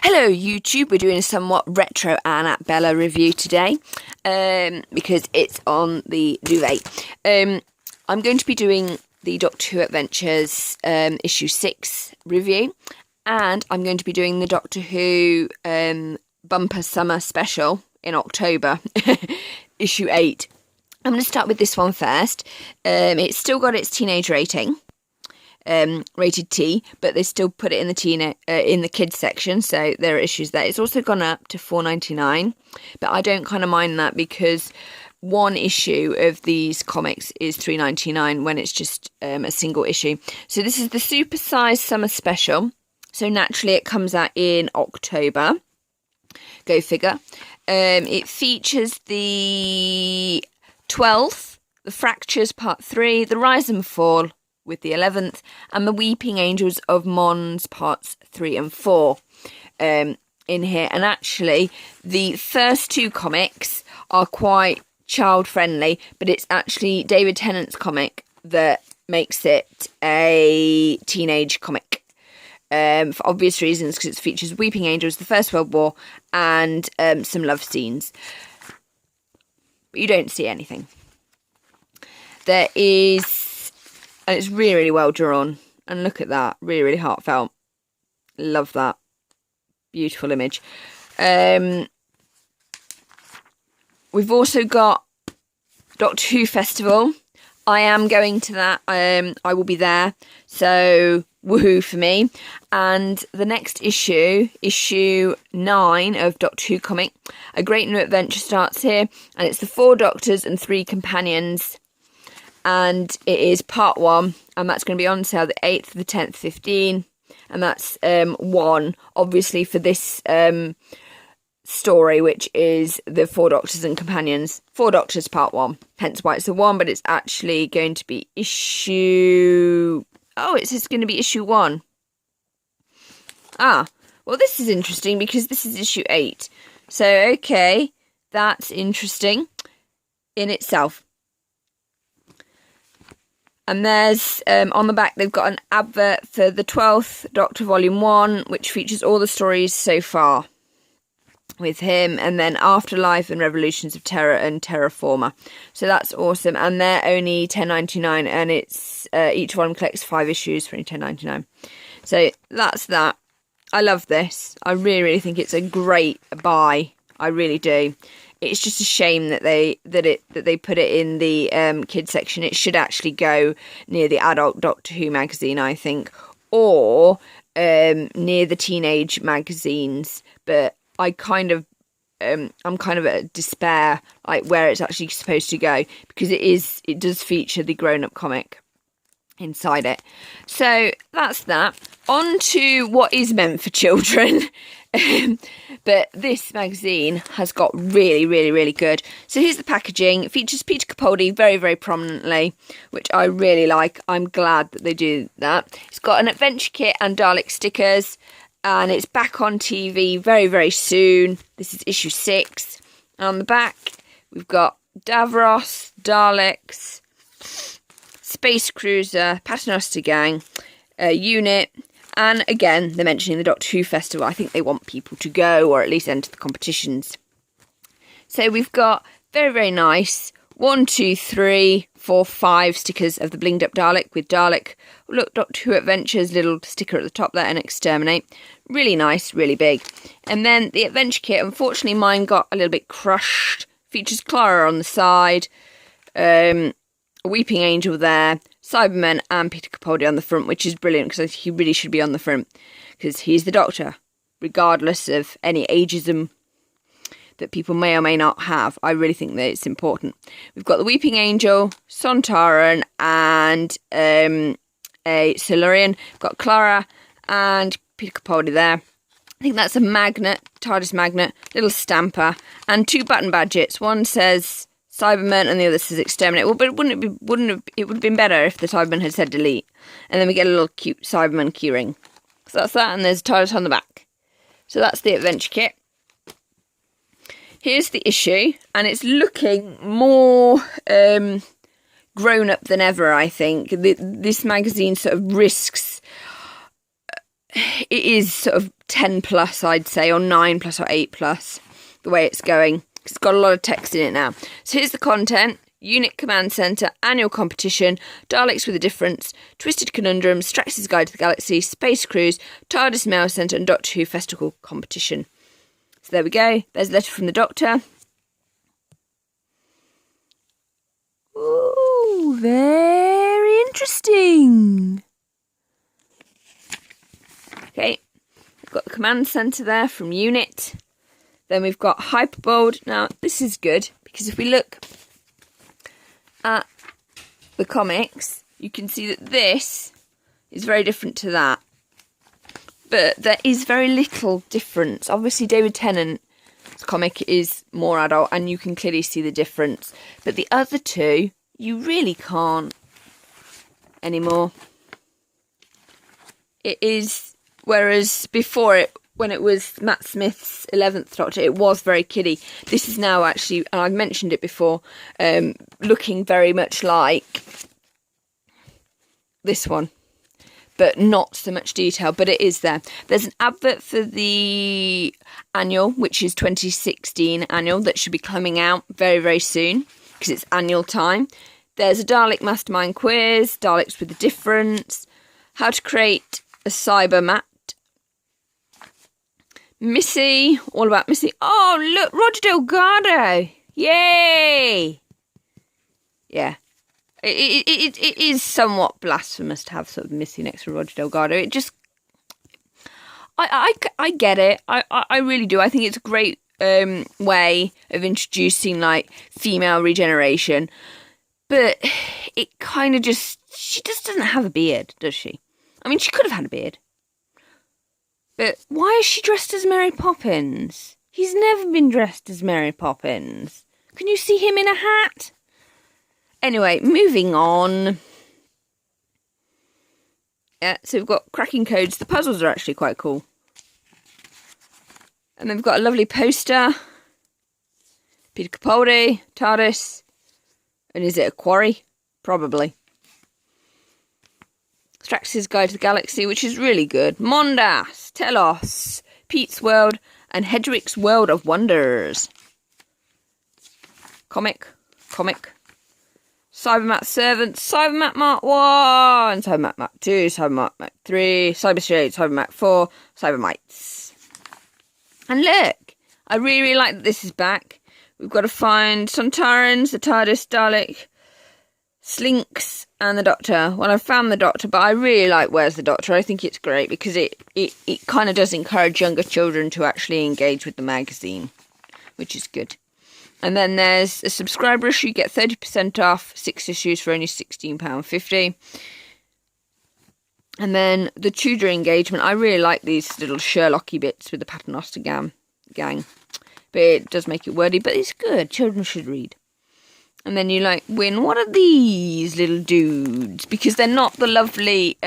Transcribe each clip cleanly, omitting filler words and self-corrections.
Hello YouTube, we're doing a somewhat retro Annabella review today because it's on the duvet. I'm going to be doing the Doctor Who Adventures issue 6 review, and I'm going to be doing the Doctor Who bumper summer special in October, issue 8. I'm going to start with this one first. It's still got its teenage rating. Rated T, but they still put it in the kids section, so there are issues there. It's also gone up to $4.99, but I don't kind of mind that because one issue of these comics is $3.99 when it's just a single issue. So this is the super-sized summer special, so naturally it comes out in October. Go figure. It features the 12th, the Fractures Part 3, the Rise and Fall with the 11th, and the Weeping Angels of Mons parts 3 and 4 in here. And actually the first two comics are quite child friendly, but it's actually David Tennant's comic that makes it a teenage comic for obvious reasons, because it features Weeping Angels, the First World War, and some love scenes, but you don't see anything. There is, and it's really, really well drawn. And look at that. Really, really heartfelt. Love that. Beautiful image. We've also got Doctor Who Festival. I am going to that. I will be there. So, woohoo for me. And the next issue, issue 9 of Doctor Who comic, A Great New Adventure starts here. And it's the 4 Doctors and 3 Companions. And it is part 1, and that's going to be on sale the 8th, the 10th, 15, and that's 1, obviously, for this story, which is the 4 Doctors and Companions. 4 Doctors part 1, hence why it's a 1, but it's actually going to be issue... Oh, it's just going to be issue 1. Ah, well, this is interesting, because this is issue 8. So, okay, that's interesting in itself. And there's, on the back, they've got an advert for the 12th Doctor Volume 1, which features all the stories so far with him, and then Afterlife and Revolutions of Terror and Terraformer. So that's awesome. And they're only $10.99, and it's each one collects 5 issues for only $10.99. So that's that. I love this. I really, really think it's a great buy. I really do. It's just a shame that they put it in the kids section. It should actually go near the adult Doctor Who magazine, I think, or near the teenage magazines. But I'm kind of at despair, like where it's actually supposed to go, because it does feature the grown-up comic inside it. So that's that. On to what is meant for children. But this magazine has got really, really, really good. So here's the packaging. It features Peter Capaldi very, very prominently, which I really like. I'm glad that they do that. It's got an adventure kit and Dalek stickers, and it's back on TV very, very soon. This is issue 6. And on the back, we've got Davros, Daleks, Space Cruiser, Paternoster Gang, Unit. And again, they're mentioning the Doctor Who Festival. I think they want people to go, or at least enter the competitions. So we've got very, very nice 1, 2, 3, 4, 5 stickers of the blinged up Dalek with Dalek. Look, Doctor Who Adventures, little sticker at the top there, and Exterminate. Really nice, really big. And then the adventure kit, unfortunately mine got a little bit crushed. Features Clara on the side, a Weeping Angel there, Cybermen, and Peter Capaldi on the front, which is brilliant, because he really should be on the front, because he's the Doctor, regardless of any ageism that people may or may not have. I really think that it's important. We've got the Weeping Angel, Sontaran, and a Silurian. We've got Clara and Peter Capaldi there. I think that's a magnet, TARDIS magnet, little stamper, and 2 button badges. One says Cyberman and the other says Exterminate. Well, but it would have been better if the Cyberman had said delete. And then we get a little cute Cyberman keyring. So that's that, and there's a TARDIS on the back. So that's the adventure kit. Here's the issue, and it's looking more grown up than ever, I think. This magazine sort of risks it is sort of 10 plus, I'd say, or 9 plus or 8 plus, the way it's going. It's got a lot of text in it now. So here's the content. Unit Command Centre, Annual Competition, Daleks with a Difference, Twisted Conundrum, Strax's Guide to the Galaxy, Space Cruise, TARDIS Mail Centre and Doctor Who Festival Competition. So there we go. There's a letter from the Doctor. Ooh, very interesting. Okay, we've got the Command Centre there from Unit. Then we've got Hyperbold. Now, this is good, because if we look at the comics, you can see that this is very different to that. But there is very little difference. Obviously, David Tennant's comic is more adult, and you can clearly see the difference. But the other two, you really can't anymore. It is, whereas before, when it was Matt Smith's 11th Doctor, it was very kiddie. This is now actually, and I've mentioned it before, looking very much like this one, but not so much detail, but it is there. There's an advert for the annual, which is 2016 annual, that should be coming out very, very soon, because it's annual time. There's a Dalek Mastermind quiz, Daleks with a Difference, how to create a cyber mat, Missy, all about Missy. Oh, look, Roger Delgado. Yay! Yeah. It is somewhat blasphemous to have sort of Missy next to Roger Delgado. It just... I get it. I really do. I think it's a great way of introducing, like, female regeneration. But it kind of just... She just doesn't have a beard, does she? I mean, she could have had a beard. But why is she dressed as Mary Poppins? He's never been dressed as Mary Poppins. Can you see him in a hat? Anyway, moving on. Yeah, so we've got cracking codes. The puzzles are actually quite cool. And then we've got a lovely poster. Peter Capaldi, TARDIS. And is it a quarry? Probably. Strax's Guide to the Galaxy, which is really good. Mondas, Telos, Pete's World, and Hedrick's World of Wonders. Comic. Cybermat Servants, Cybermat Mark 1, Cybermat Mark 2, Cybermat Mark 3, Cybershade, Cybermat 4, Cybermites. And look, I really, really like that this is back. We've got to find Sontarans, the TARDIS, Dalek, Slinks, and the Doctor. Well, I've found the Doctor, but I really like Where's the Doctor. I think it's great because it kind of does encourage younger children to actually engage with the magazine, which is good. And then there's a subscriber issue. You get 30% off 6 issues for only £16.50. And then the Tudor engagement. I really like these little Sherlocky bits with the Paternoster gang. But it does make it wordy, but it's good. Children should read. And then you win, what are these little dudes? Because they're not the lovely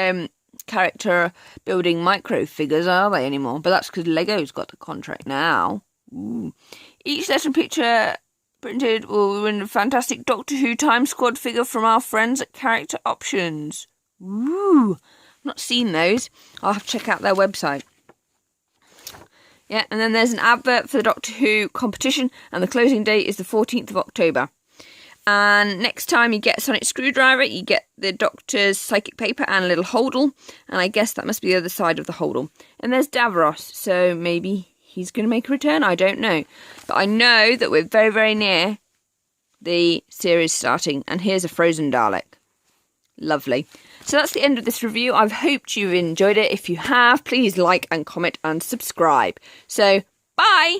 character building micro figures, are they, anymore? But that's because Lego's got the contract now. Ooh. Each letter picture printed will win a fantastic Doctor Who Time Squad figure from our friends at Character Options. Ooh. I've not seen those. I'll have to check out their website. Yeah, and then there's an advert for the Doctor Who competition, and the closing date is the 14th of October. And next time you get a sonic screwdriver, you get the Doctor's psychic paper and a little hodl. And I guess that must be the other side of the hodl. And there's Davros, so maybe he's going to make a return. I don't know. But I know that we're very, very near the series starting. And here's a frozen Dalek. Lovely. So that's the end of this review. I've hoped you've enjoyed it. If you have, please like and comment and subscribe. So, bye!